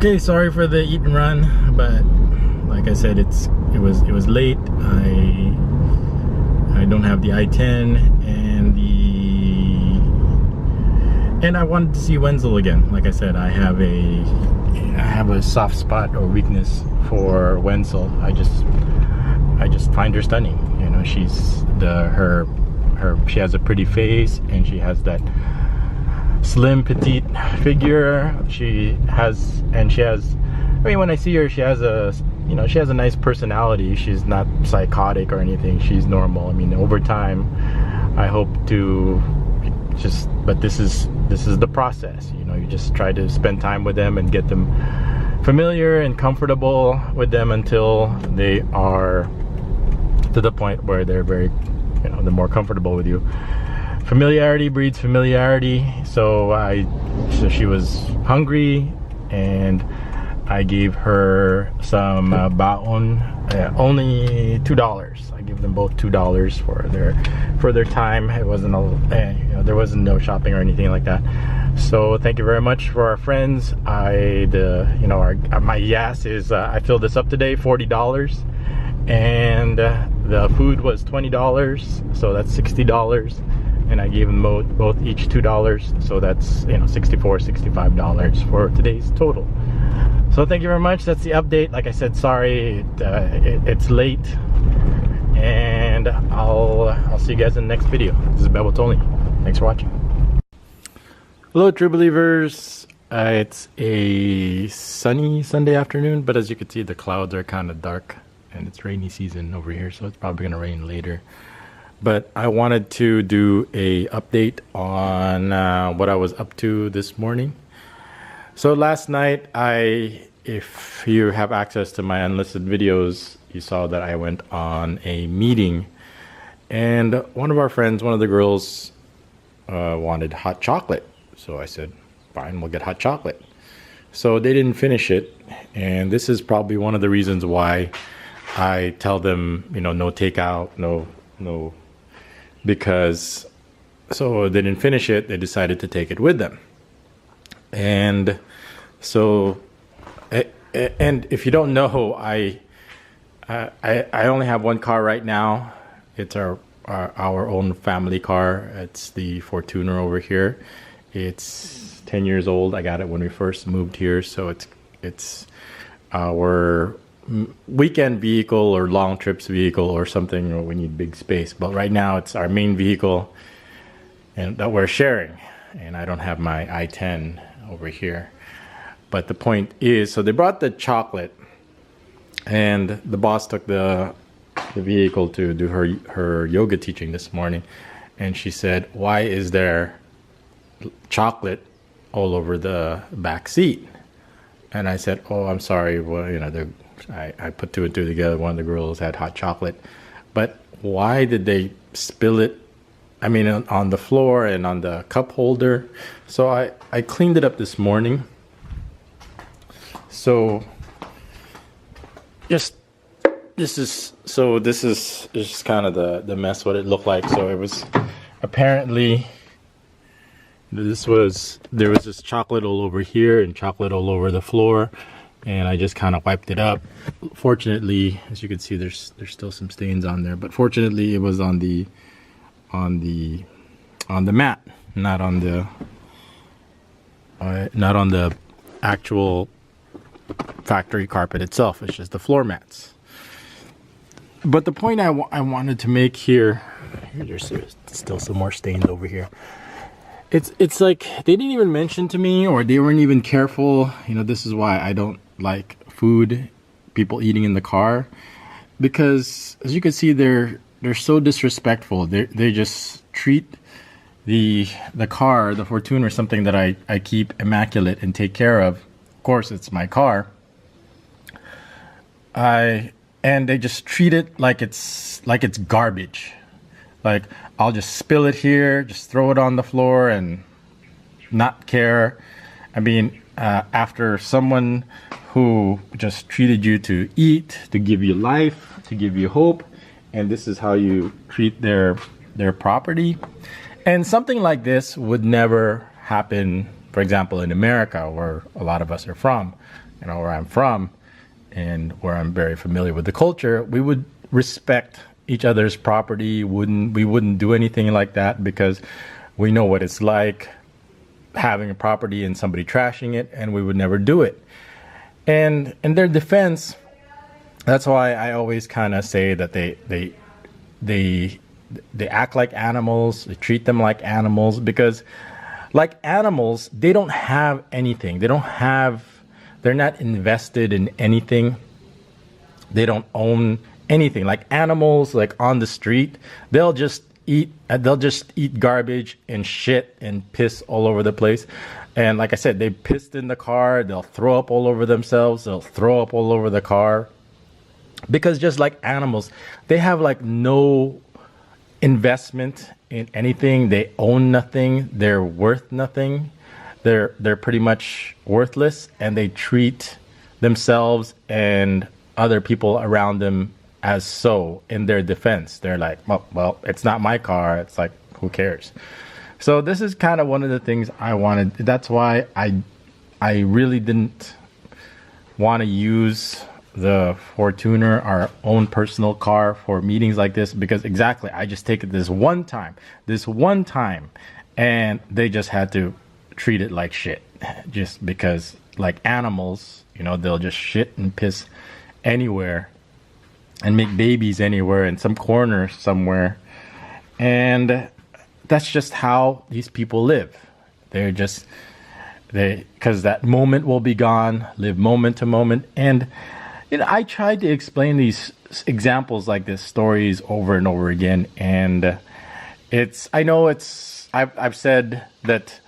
Okay, sorry for the eat and run, but like I said, it was late. I don't have the I-10 and I wanted to see Wenzel again. Like I said, I have a soft spot or weakness for Wenzel. I just find her stunning. You know, she has a pretty face, and she has that slim petite figure. I mean, when I see her, she has a nice personality. She's not psychotic or anything. She's normal. I mean, over time, I hope to but this is the process. You know, you just try to spend time with them and get them familiar and comfortable with them until they are to the point where they're very, they're more comfortable with you. Familiarity breeds familiarity. So she was hungry, and I gave her some baon, only $2. I give them both $2 for their time. It wasn't there wasn't no shopping or anything like that. So thank you very much for our friends. My yes is I filled this up today, $40, and the food was $20, so that's $60. And I gave them both each $2, so that's $64, $65 for today's total. So thank you very much. That's the update. Like I said, sorry it's late, and I'll see you guys in the next video. This is BebotsOnly. Thanks for watching. Hello, true believers. It's a sunny Sunday afternoon, but as you can see, the clouds are kind of dark, and it's rainy season over here, so it's probably gonna rain later. But I wanted to do a update on what I was up to this morning. So last night, if you have access to my unlisted videos, you saw that I went on a meeting, and one of our friends, one of the girls, wanted hot chocolate. So I said, fine, we'll get hot chocolate. So they didn't finish it, and this is probably one of the reasons why I tell them, no takeout, no, because so they didn't finish it. They decided to take it with them. And so, and if you don't know, I only have one car right now. It's our own family car. It's the Fortuner over here. It's 10 years old. I got it when we first moved here, so it's our weekend vehicle or long trips vehicle or something where we need big space. But right now it's our main vehicle, and that we're sharing. And I don't have my I-10 over here. But the point is, so they brought the chocolate, and the boss took the vehicle to do her yoga teaching this morning, and she said, why is there chocolate all over the back seat? And I said, oh, I'm sorry, well, I put two and two together. One of the girls had hot chocolate, but why did they spill it? I mean, on the floor and on the cup holder. So I cleaned it up this morning. So this is just kind of the mess, what it looked like. So it was apparently there was this chocolate all over here and chocolate all over the floor, and I just kind of wiped it up. Fortunately, as you can see, there's still some stains on there, but fortunately it was on the mat, not on the actual factory carpet itself. It's just the floor mats. But the point I wanted to make here, there's still some more stains over here. It's like they didn't even mention to me, or they weren't even careful. This is why I don't like people eating in the car, because as you can see, they're so disrespectful. They just treat the car, the Fortuner, something that I keep immaculate and take care of. Of course, it's my car. And they just treat it like it's garbage. Like, I'll just spill it here, just throw it on the floor and not care. I mean, after someone who just treated you to eat, to give you life, to give you hope, and this is how you treat their property. And something like this would never happen for example, in America, where a lot of us are from, where I'm from, and where I'm very familiar with the culture, we would respect each other's property. We wouldn't do anything like that because we know what it's like having a property and somebody trashing it, and we would never do it. And in their defense, that's why I always kind of say that they act like animals, they treat them like animals, because like animals, they don't have anything. They're not invested in anything. They don't own anything. Like animals, like on the street, they'll just eat garbage and shit and piss all over the place. And like I said, they pissed in the car, they'll throw up all over themselves, they'll throw up all over the car. Because just like animals, they have like no investment in anything. They own nothing. They're worth nothing. They're pretty much worthless, and they treat themselves and other people around them as so. In their defense, they're like, well, it's not my car. It's like, who cares? So this is kind of one of the things I wanted. That's why I really didn't want to use the Fortuner, our own personal car, for meetings like this, because exactly, I just take it this one time, and they just had to treat it like shit, just because like animals, they'll just shit and piss anywhere and make babies anywhere in some corner somewhere. And that's just how these people live. Because that moment will be gone, live moment to moment. And I tried to explain these examples like this, stories over and over again. And I've said that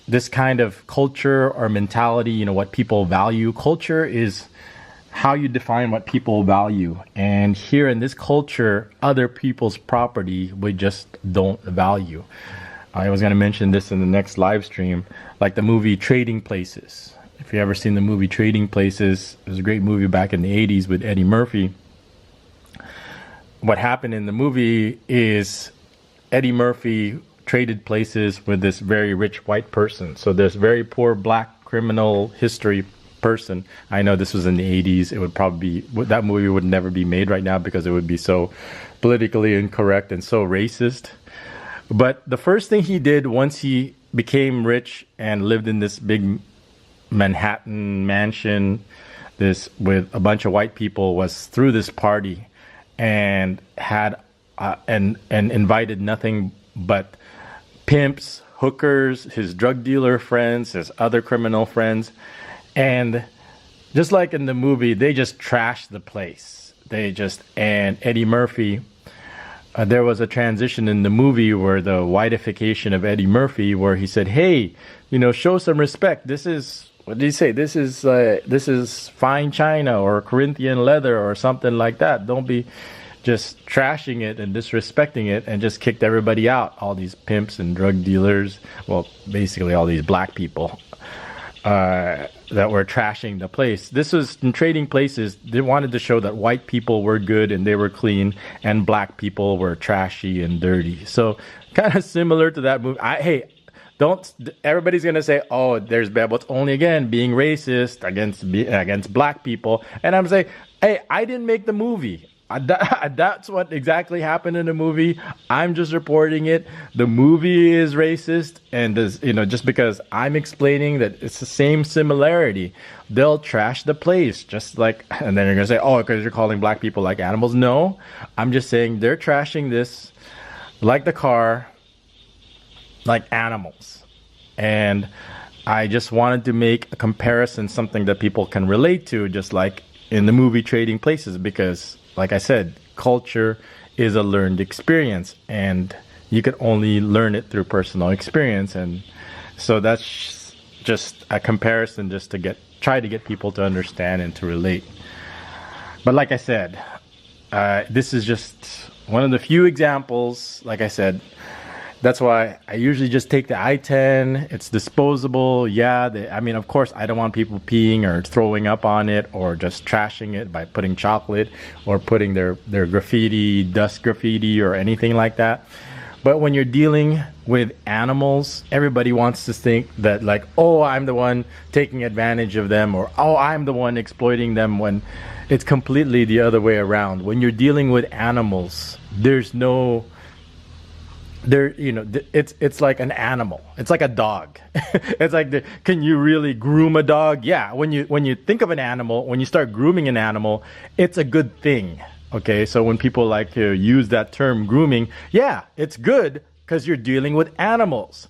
this kind of culture or mentality, what people value. Culture is how you define what people value. And here in this culture, other people's property we just don't value. I was going to mention this in the next live stream, like the movie Trading Places. If you ever seen the movie Trading Places, it was a great movie back in the 80s with Eddie Murphy. What happened in the movie is Eddie Murphy traded places with this very rich white person. So this very poor black criminal history person. I know this was in the 80s. It would probably be, that movie would never be made right now because it would be so politically incorrect and so racist. But the first thing he did once he became rich and lived in this big Manhattan mansion, this with a bunch of white people, was through this party and had and invited nothing but pimps, hookers, his drug dealer friends, his other criminal friends. And just like in the movie, they just trashed the place. And Eddie Murphy, there was a transition in the movie where the whiteification of Eddie Murphy, where he said, hey, show some respect. This is, what did he say? This is fine china or Corinthian leather or something like that. Don't be just trashing it and disrespecting it, and just kicked everybody out. All these pimps and drug dealers, well, basically all these black people that were trashing the place. This was in Trading Places. They wanted to show that white people were good and they were clean, and black people were trashy and dirty. So kind of similar to that movie. Everybody's gonna say, oh, there's BebotsOnly again being racist against black people, and I'm saying, hey, I didn't make the movie. That's what exactly happened in the movie. I'm just reporting it. The movie is racist, and just because I'm explaining that it's the same similarity, they'll trash the place just like, and then you're gonna say, oh, because you're calling black people like animals. No, I'm just saying they're trashing this like the car, like animals. And I just wanted to make a comparison, something that people can relate to, just like in the movie Trading Places, because like I said, culture is a learned experience, and you can only learn it through personal experience. And so that's just a comparison, just to try to get people to understand and to relate. But like I said, this is just one of the few examples. Like I said, that's why I usually just take the I-10. It's disposable. Yeah, of course, I don't want people peeing or throwing up on it or just trashing it by putting chocolate or putting their graffiti, dust graffiti or anything like that. But when you're dealing with animals, everybody wants to think that like, oh, I'm the one taking advantage of them, or oh, I'm the one exploiting them, when it's completely the other way around. When you're dealing with animals, there's no, it's like an animal. It's like a dog. It's like, can you really groom a dog? Yeah, when you think of an animal, when you start grooming an animal, it's a good thing. Okay, so when people like to use that term grooming, yeah, it's good because you're dealing with animals.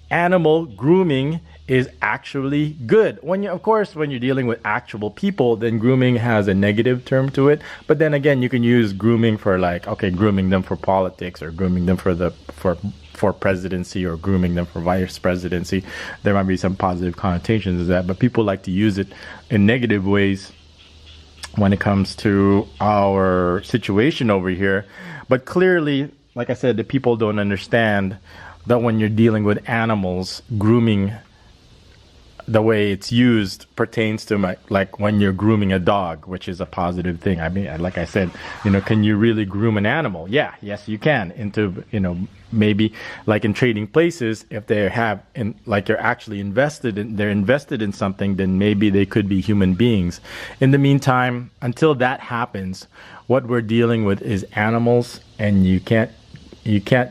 Animal grooming is actually good. Of course, when you're dealing with actual people, then grooming has a negative term to it. But then again, you can use grooming for like, okay, grooming them for politics, or grooming them for presidency, or grooming them for vice presidency. There might be some positive connotations of that, but people like to use it in negative ways when it comes to our situation over here. But clearly, like I said, the people don't understand that when you're dealing with animals, grooming, the way it's used, pertains to like when you're grooming a dog, which is a positive thing. I mean, like I said, can you really groom an animal? Yeah, yes, you can. Into, maybe like in trading places, if they have, like they're actually invested in something, then maybe they could be human beings. In the meantime, until that happens, what we're dealing with is animals, and you can't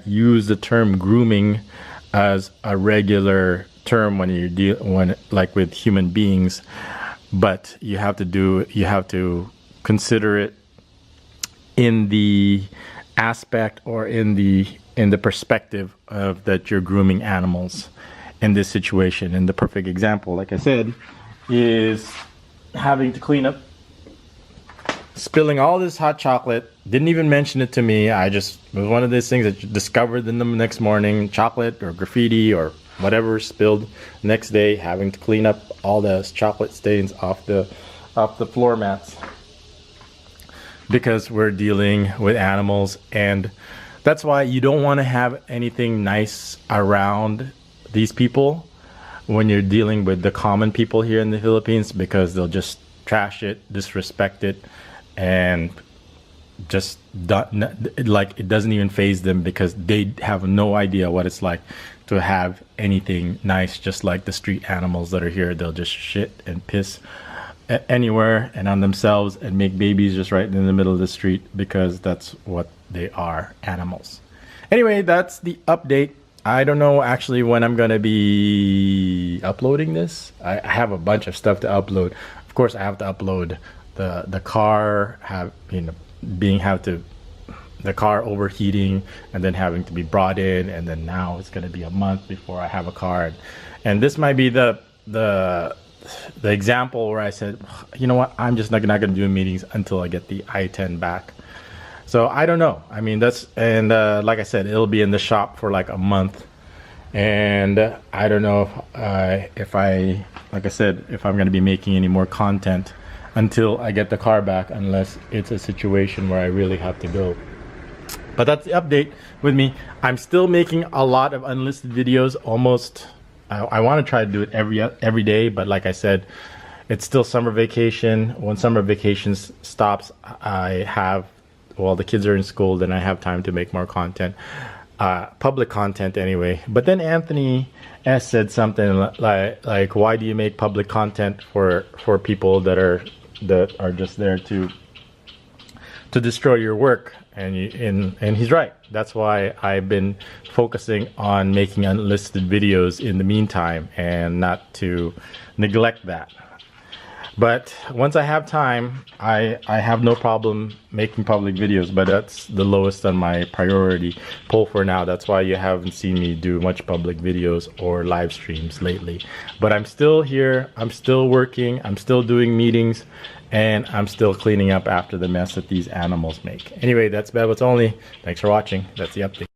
use the term grooming as a regular term when like with human beings, but you have to consider it in the aspect, or in the perspective of that you're grooming animals in this situation. And the perfect example, like I said, is having to clean up, spilling all this hot chocolate. Didn't even mention it to me. It was one of those things that you discovered in the next morning, chocolate or graffiti or whatever spilled. Next day, having to clean up all the chocolate stains off the floor mats, because we're dealing with animals. And that's why you don't want to have anything nice around these people when you're dealing with the common people here in the Philippines, because they'll just trash it, disrespect it, and just like it doesn't even faze them, because they have no idea what it's like to have anything nice. Just like the street animals that are here, they'll just shit and piss anywhere and on themselves and make babies just right in the middle of the street, because that's what they are, animals. Anyway, that's the update. I don't know actually when I'm gonna be uploading this. I have a bunch of stuff to upload. Of course, I have to upload the car, the car overheating and then having to be brought in, and then now it's going to be a month before I have a car. And this might be the example where I said, you know what, I'm just not going to do meetings until I get the I-10 back. So I don't know. I mean, like I said, it'll be in the shop for like a month, and I don't know if I'm going to be making any more content until I get the car back, unless it's a situation where I really have to go. But that's the update with me. I'm still making a lot of unlisted videos. Almost, I want to try to do it every day, but like I said, it's still summer vacation. When summer vacation stops, the kids are in school, then I have time to make more content, public content anyway. But then Anthony S said something like, why do you make public content for people that are just there to destroy your work? And he's right. That's why I've been focusing on making unlisted videos in the meantime, and not to neglect that. But once I have time, I have no problem making public videos, but that's the lowest on my priority poll for now. That's why you haven't seen me do much public videos or live streams lately. But I'm still here, I'm still working, I'm still doing meetings, and I'm still cleaning up after the mess that these animals make. Anyway, that's BebotsOnly. Thanks for watching. That's the update.